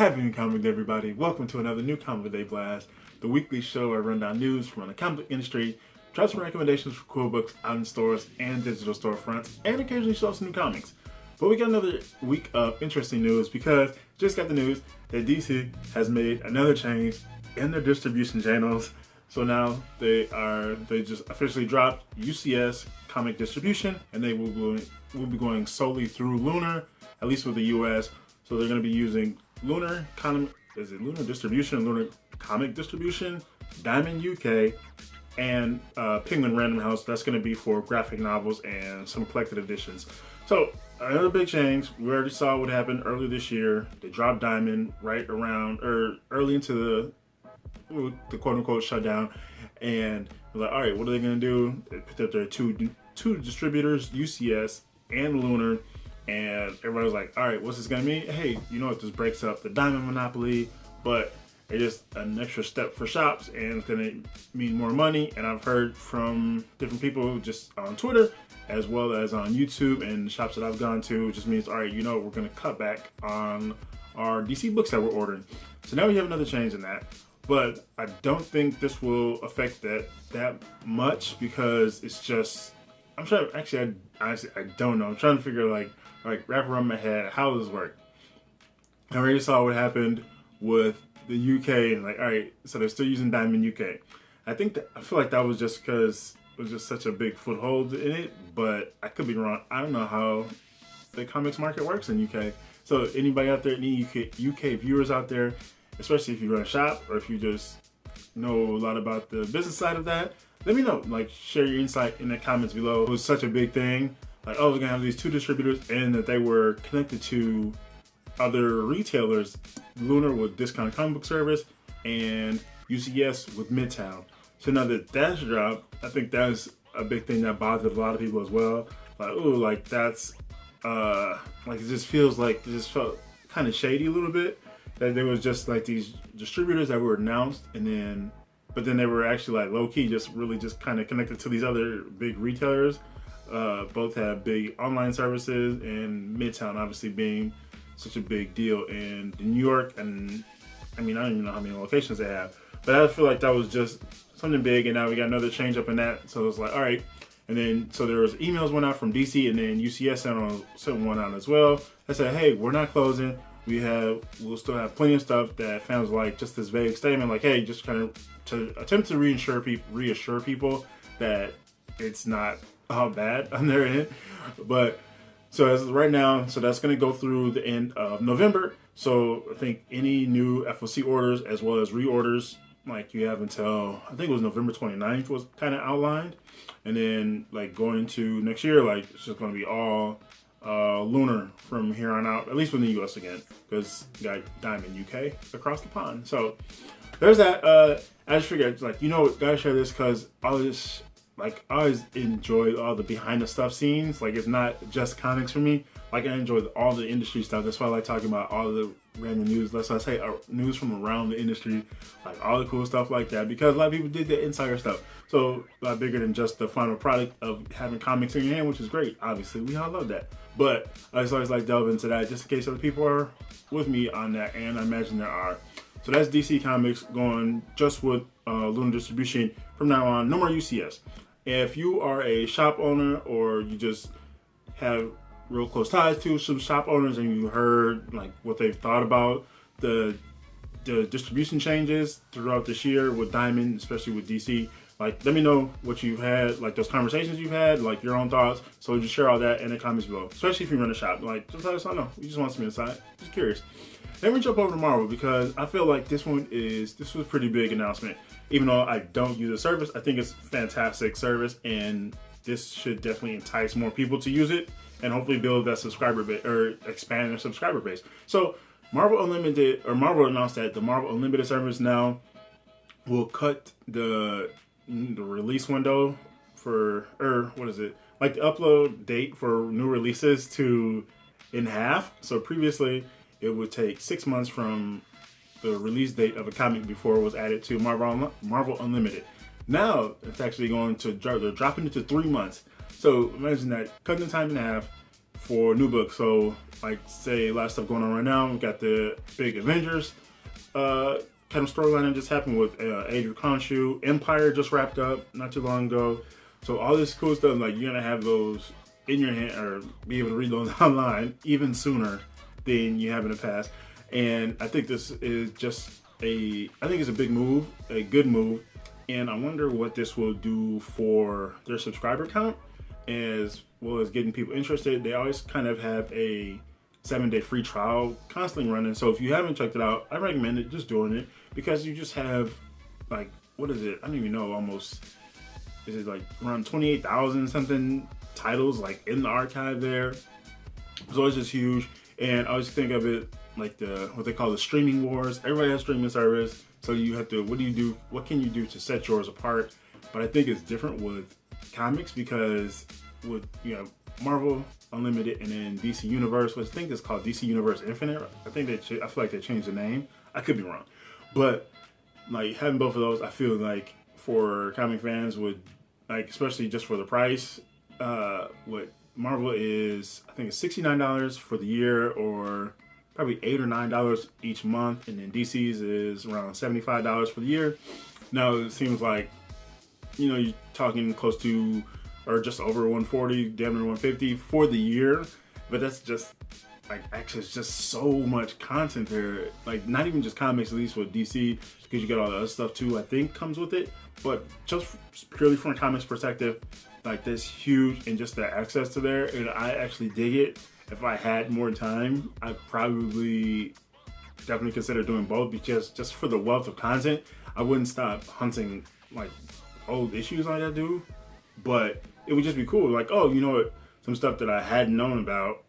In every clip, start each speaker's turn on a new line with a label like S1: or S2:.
S1: Happy New Comic Day, everybody. Welcome to another New Comic Day Blast, the weekly show where I run down news from the comic book industry, try some recommendations for cool books out in stores and digital storefronts, and occasionally show some new comics. But we got another week of interesting news because just got the news that DC has made another change in their distribution channels. So now they just officially dropped UCS comic distribution, and they will be going solely through Lunar, at least with the US. So they're going to be using Lunar distribution, Lunar comic distribution, Diamond UK, and Penguin Random House. That's going to be for graphic novels and some collected editions. So another big change. We already saw what happened earlier this year. They dropped Diamond right around or early into the quote unquote shutdown, and they're like, all right, what are they going to do? They picked up their two distributors, UCS and Lunar. And everybody was like, all right, what's this gonna mean? Hey, you know what, this breaks up the Diamond monopoly, but it's just an extra step for shops, and it's gonna mean more money. And I've heard from different people just on Twitter as well as on YouTube and shops that I've gone to, it just means, all right, you know, we're gonna cut back on our DC books that we're ordering. So now we have another change in that, but I don't think this will affect that much, because it's just, I'm trying, actually, I don't know. I'm trying to figure like wrap around my head, how does this work? I already saw what happened with the UK, and like, all right, so they're still using Diamond UK. I feel like that was just because it was just such a big foothold in it, but I could be wrong. I don't know how the comics market works in UK. So anybody out there, any UK viewers out there, especially if you run a shop or if you just know a lot about the business side of that, let me know. Like, share your insight in the comments below. It was such a big thing. Like, oh, we're gonna have these two distributors, and that they were connected to other retailers, Lunar with Discount Comic Book Service and UCS with Midtown. So now that that's dropped, I think that's a big thing that bothered a lot of people as well. Like, ooh, like that's like it just felt kind of shady a little bit. That there was just like these distributors that were announced, but then they were actually like low key, just kind of connected to these other big retailers. Both have big online services, and Midtown obviously being such a big deal in New York, and I mean, I don't even know how many locations they have, but I feel like that was just something big, and now we got another change up in that. So it's like, all right, and then so there was emails went out from DC, and then UCS sent one out as well. They said, hey, we're not closing. We'll still have plenty of stuff that fans like. Just this vague statement, like, hey, just kind of to attempt to reassure people that it's not all bad on their end. But so as right now, so that's going to go through the end of November. So I think any new FOC orders as well as reorders, like, you have until, I think it was November 29th was kind of outlined, and then like going into next year, like it's just going to be all Lunar from here on out, at least within the US again, because you got Diamond UK across the pond. So there's that. I just figured, like, you know, gotta share this because all this, like, I always enjoy all the behind the stuff scenes. Like, it's not just comics for me. Like, I enjoy all the industry stuff. That's why I like talking about all the random news. That's why I say news from around the industry, like all the cool stuff like that, because a lot of people did the insider stuff. So a lot bigger than just the final product of having comics in your hand, which is great. Obviously, we all love that. But I just always like delve into that just in case other people are with me on that, and I imagine there are. So that's DC Comics going just with Lunar distribution from now on. No more UCS. If you are a shop owner, or you just have real close ties to some shop owners, and you heard like what they've thought about the distribution changes throughout this year with Diamond, especially with DC, like, let me know what you've had, like those conversations you've had, like your own thoughts. So just share all that in the comments below, especially if you run a shop. Like, just let us know. We just want some insight. Just curious. Then we jump over to Marvel, because I feel like this was a pretty big announcement. Even though I don't use the service, I think it's a fantastic service, and this should definitely entice more people to use it, and hopefully build that subscriber base, or expand their subscriber base. So Marvel announced that the Marvel Unlimited service now will cut the release window for, or what is it, like the upload date for new releases in half. So previously it would take 6 months from the release date of a comic before it was added to Marvel Unlimited. Now it's actually going to they're dropping it to 3 months. So imagine that, cutting the time in half for new books. So like say a lot of stuff going on right now. We got the big Avengers kind of storyline that just happened with Age of Khonshu. Empire just wrapped up not too long ago. So all this cool stuff, like you're gonna have those in your hand or be able to read those online even sooner than you have in the past. And I think this is just I think it's a big move, a good move. And I wonder what this will do for their subscriber count as well as getting people interested. They always kind of have a 7-day free trial constantly running. So if you haven't checked it out, I recommend it, just doing it, because you just have like, what is it? I don't even know, almost, is it like around 28,000 something titles like in the archive there. So it's just huge. And I always think of it like what they call the streaming wars. Everybody has streaming service. So you have to, what can you do to set yours apart? But I think it's different with comics because with, Marvel Unlimited and then DC Universe, which I think is called DC Universe Infinite. I feel like they changed the name. I could be wrong. But like having both of those, I feel like for comic fans would, like, especially just for the price, what Marvel is, I think it's $69 for the year, or probably $8 or $9 each month, and then DC's is around $75 for the year. Now it seems like, you're talking close to, or just over 140, damn near 150 for the year. But that's just like, actually, it's just so much content there. Like, not even just comics, at least with DC, because you got all the other stuff too, I think comes with it. But just purely from a comics perspective, like, that's huge, and just the access to there, and I actually dig it. If I had more time, I'd probably definitely consider doing both, because just for the wealth of content, I wouldn't stop hunting like old issues like I do. But it would just be cool, like, oh, you know what, some stuff that I hadn't known about,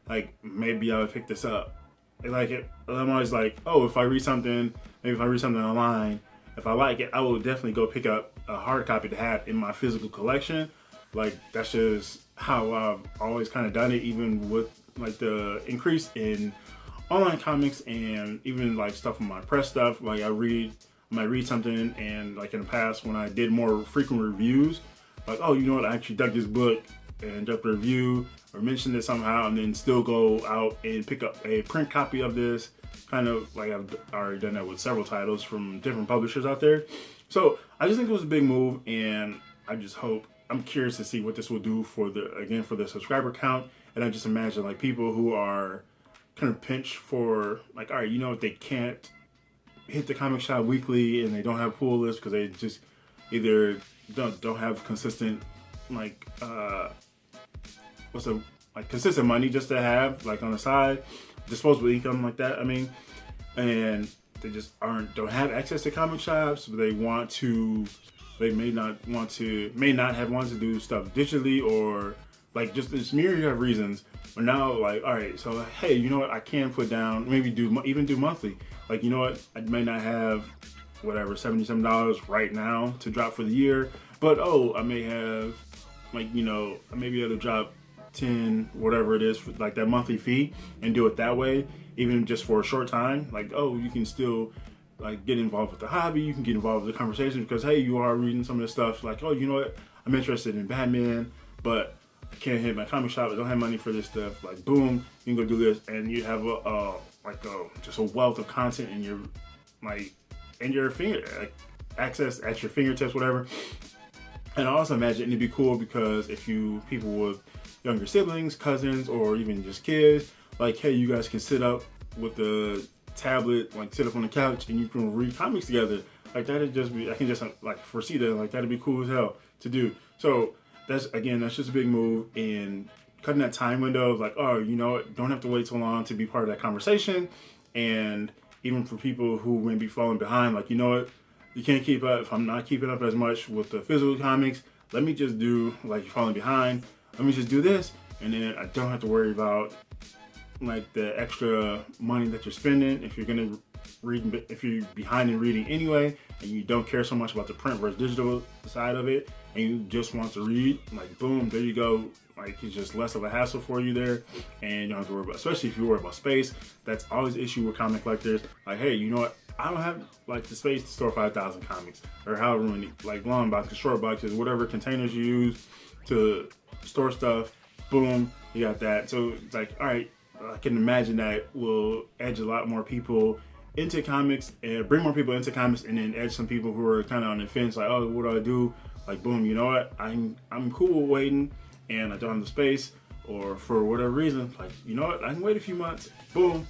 S1: like maybe I would pick this up. I'm always like, oh, if I read something online, if I like it, I will definitely go pick up a hard copy to have in my physical collection. Like, that's just how I've always kind of done it, even with like the increase in online comics and even like stuff on my press stuff. Like, I might read something, and like in the past when I did more frequent reviews, like, oh, you know what, I actually dug this book and dropped a review or mentioned it somehow, and then still go out and pick up a print copy of this. Kind of like I've already done that with several titles from different publishers out there. So I just think it was a big move, and I'm curious to see what this will do for the subscriber count. And I just imagine like people who are kind of pinched for, like, all right, they can't hit the comic shop weekly and they don't have pull lists because they just either don't have consistent consistent money just to have like on the side, disposable income like that. I mean, and they just don't have access to comic shops. But they may not have wanted to do stuff digitally, or like just this myriad of reasons. But now, like, all right, so hey, you know what? I can put down, maybe even do monthly. Like, you know what? I may not have whatever $77 right now to drop for the year, but I may have I may be able to drop 10, whatever it is, for like that monthly fee, and do it that way, even just for a short time. Like, you can still like get involved with the hobby, you can get involved with the conversation, because hey, you are reading some of the stuff, like, you know what, I'm interested in Batman, but I can't hit my comic shop, I don't have money for this stuff. Like, boom, you can go do this, and you have just a wealth of content in your access at your fingertips, whatever. And I also imagine it'd be cool because if people with younger siblings, cousins, or even just kids, like, hey, you guys can sit up with the tablet, like sit up on the couch, and you can read comics together. Like, that'd just be, I can just like foresee that, like, that'd be cool as hell to do. So that's just a big move in cutting that time window of like, don't have to wait so long to be part of that conversation. And even for people who may be falling behind, like, you know what, you can't keep up. If I'm not keeping up as much with the physical comics, let me just do, like, you're falling behind, let me just do this, and then I don't have to worry about like the extra money that you're spending if you're gonna read, if you're behind in reading anyway, and you don't care so much about the print versus digital side of it, and you just want to read, like, boom, there you go. Like, it's just less of a hassle for you there, and you don't have to worry about, especially if you worry about space. That's always an issue with comic collectors. Like, hey, you know what, I don't have like the space to store 5,000 comics, or however many, like, long boxes, short boxes, whatever containers you use to store stuff. boom, you got that. So it's like, all right, I can imagine that will edge a lot more people into comics and bring more people into comics, and then edge some people who are kind of on the fence, like, oh, what do I do? Like, boom, you know what? I'm cool with waiting, and I don't have the space, or for whatever reason, like, you know what? I can wait a few months, boom,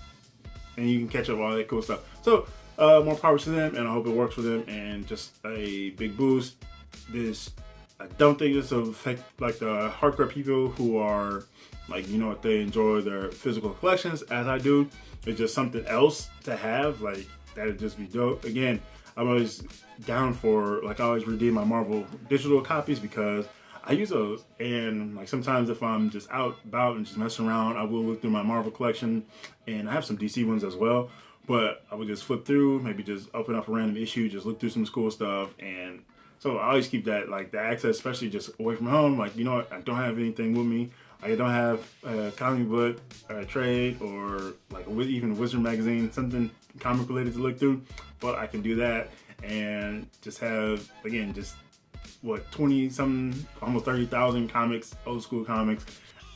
S1: and you can catch up all that cool stuff. So more power to them, and I hope it works for them, and just a big boost. I don't think this will affect like the hardcore people who are like, you know what, they enjoy their physical collections as I do. It's just something else to have, like, that'd just be dope. Again, I'm always down for, like, I always redeem my Marvel digital copies because I use those. And like sometimes if I'm just out about and just messing around, I will look through my Marvel collection, and I have some DC ones as well. But I would just flip through, maybe just open up a random issue, just look through some cool stuff. And so I always keep that, like, the access, especially just away from home. Like, you know what, I don't have anything with me. I don't have a comic book trade, or like even Wizard magazine, something comic related to look through, but I can do that and just have, again, just what, 20 something, almost 30,000 comics, old school comics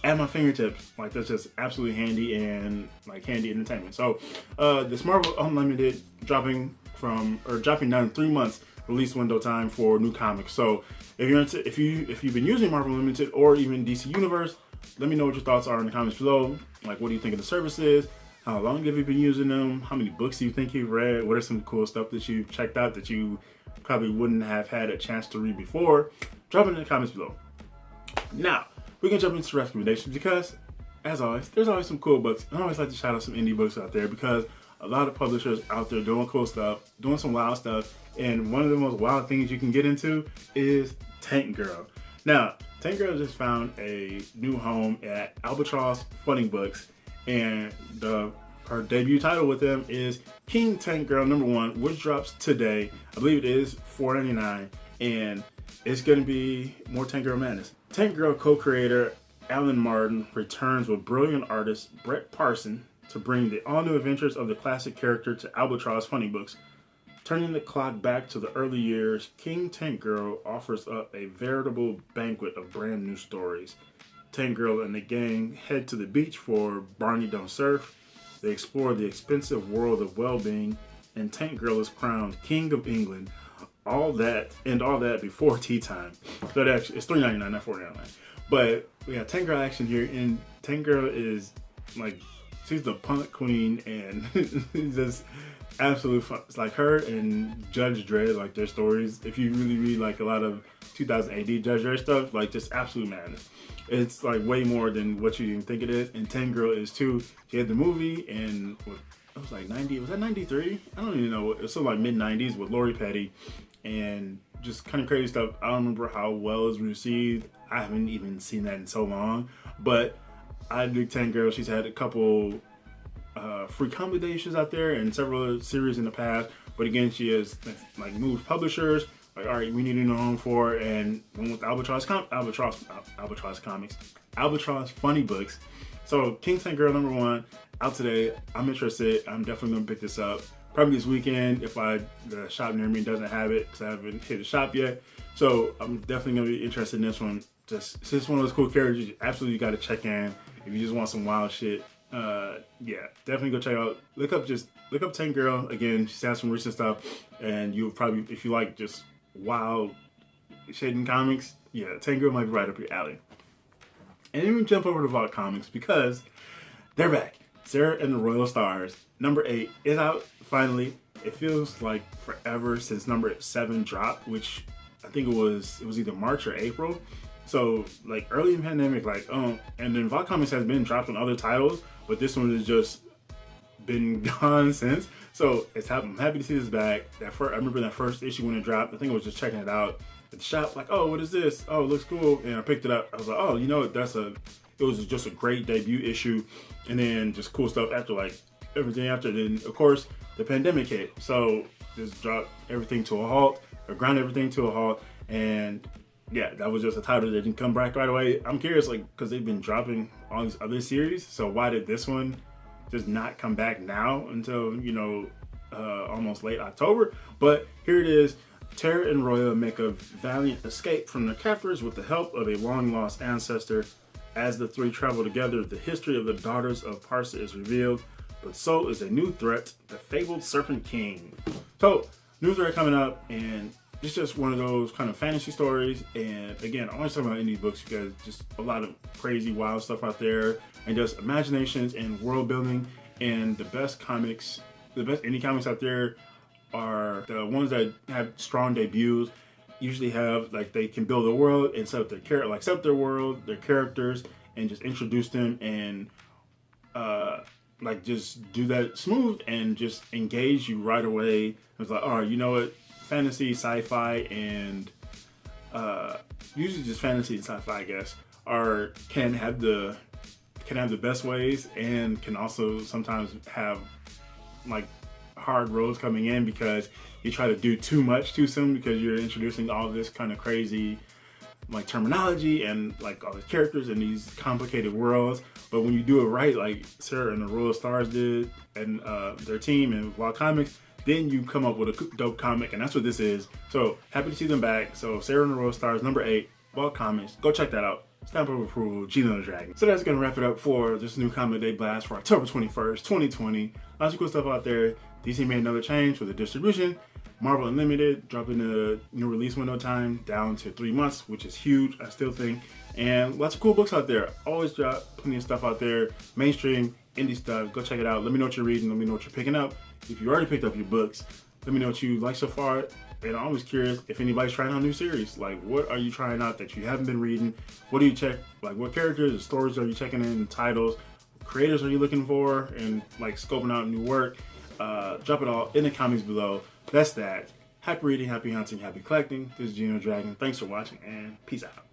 S1: at my fingertips. Like, that's just absolutely handy, and like handy entertainment. So this Marvel Unlimited dropping down 3 months release window time for new comics. So if you've been using Marvel Unlimited or even DC Universe, let me know what your thoughts are in the comments below. Like, what do you think of the services? How long have you been using them? How many books do you think you've read? What are some cool stuff that you've checked out that you probably wouldn't have had a chance to read before? Drop it in the comments below. Now, we can jump into recommendations because, as always, there's always some cool books. I always like to shout out some indie books out there because a lot of publishers out there doing cool stuff, doing some wild stuff. And one of the most wild things you can get into is Tank Girl. Now, Tank Girl just found a new home at Albatross Funding Books, and her debut title with them is King Tank Girl #1, which drops today. I believe it is $4.99, and it's going to be more Tank Girl madness. Tank Girl co-creator Alan Martin returns with brilliant artist Brett Parson to bring the all-new adventures of the classic character to Albatross Funding Books. Turning the clock back to the early years, King Tank Girl offers up a veritable banquet of brand new stories. Tank Girl and the gang head to the beach for Barney Don't Surf. They explore the expensive world of well-being, and Tank Girl is crowned King of England. All that before tea time. So actually, it's $3.99, not $4.99. But we have Tank Girl action here, and Tank Girl is like, she's the punk queen, and just absolute fun. It's like her and Judge Dredd, like their stories. If you really read like a lot of 2000 AD Judge Dredd stuff, like just absolute madness. It's like way more than what you even think it is. And Tank Girl is too. She had the movie, and it was like 90. Was that 93? I don't even know. It was something like mid 90s with Lori Petty, and just kind of crazy stuff. I don't remember how well it was received. I haven't even seen that in so long. But I dig Tank Girl. She's had a couple free comedy issues out there and several series in the past, but again, she has like moved publishers, like, all right, we need a new home for her, and went with Albatross Comics, Albatross Funny Books. So King Tank Girl #1 out today. I'm interested. I'm definitely gonna pick this up probably this weekend if the shop near me doesn't have it, because I haven't hit the shop yet. So I'm definitely gonna be interested in this one. Just since one of those cool characters, you absolutely got to check in if you just want some wild shit. Yeah, definitely go check out. Look up Tank Girl. Again, she's had some recent stuff, and you'll probably, if you like just wild shading comics, yeah, Tank Girl might be right up your alley. And then we jump over to Vault Comics because they're back. Sarah and the Royal Stars #8 is out finally. It feels like forever since #7 dropped, which I think it was either March or April. So like early in the pandemic, like, and then Vault Comics has been dropped on other titles, but this one has just been gone since. So I'm happy to see this back. I remember that first issue when it dropped. I think I was just checking it out at the shop, like, oh, what is this? Oh, it looks cool. And I picked it up. I was like, oh, you know, it was just a great debut issue. And then just cool stuff after, like everything after. Then of course the pandemic hit, so just dropped everything to a halt, or ground everything to a halt. And yeah, that was just a title that didn't come back right away. I'm curious, like, because they've been dropping all these other series, so why did this one just not come back now until, you know, almost late October? But here it is. Tara and Roya make a valiant escape from their captors with the help of a long-lost ancestor. As the three travel together, the history of the daughters of Parsa is revealed, but so is a new threat, the fabled Serpent King. So, new threat coming up, and it's just one of those kind of fantasy stories. And again, I always talk about indie books because just a lot of crazy, wild stuff out there, and just imaginations and world building. And the best comics, the best indie comics out there are the ones that have strong debuts. Usually have, like, they can build a world and set up their character, like set up their world, their characters, and just introduce them and like just do that smooth and just engage you right away. It's like, all right, you know what, fantasy, sci-fi, and usually just fantasy and sci-fi, I guess, can have the best ways, and can also sometimes have like hard roads coming in because you try to do too much too soon because you're introducing all this kind of crazy like terminology and like all the characters in these complicated worlds. But when you do it right, like Sarah and the Royal Stars did, and their team and Wild Comics, then you come up with a dope comic, and that's what this is. So happy to see them back. So Sarah and the Royal Stars, number 8, Wild Comics. Go check that out. Stamp of approval, GENOTHADRAGON. So that's gonna wrap it up for this new comic day blast for October 21st, 2020. Lots of cool stuff out there. DC made another change for the distribution. Marvel Unlimited dropping the new release window time down to 3 months, which is huge, I still think. And lots of cool books out there. Always drop plenty of stuff out there. Mainstream, indie stuff. Go check it out. Let me know what you're reading. Let me know what you're picking up. If you already picked up your books, let me know what you like so far. And I'm always curious if anybody's trying out new series. Like, what are you trying out that you haven't been reading? What do you check? Like, what characters and stories are you checking in? Titles, creators are you looking for? And like scoping out new work. Drop it all in the comments below. That's that. Happy reading, happy hunting, happy collecting. This is GENOTHADRAGON. Thanks for watching, and peace out.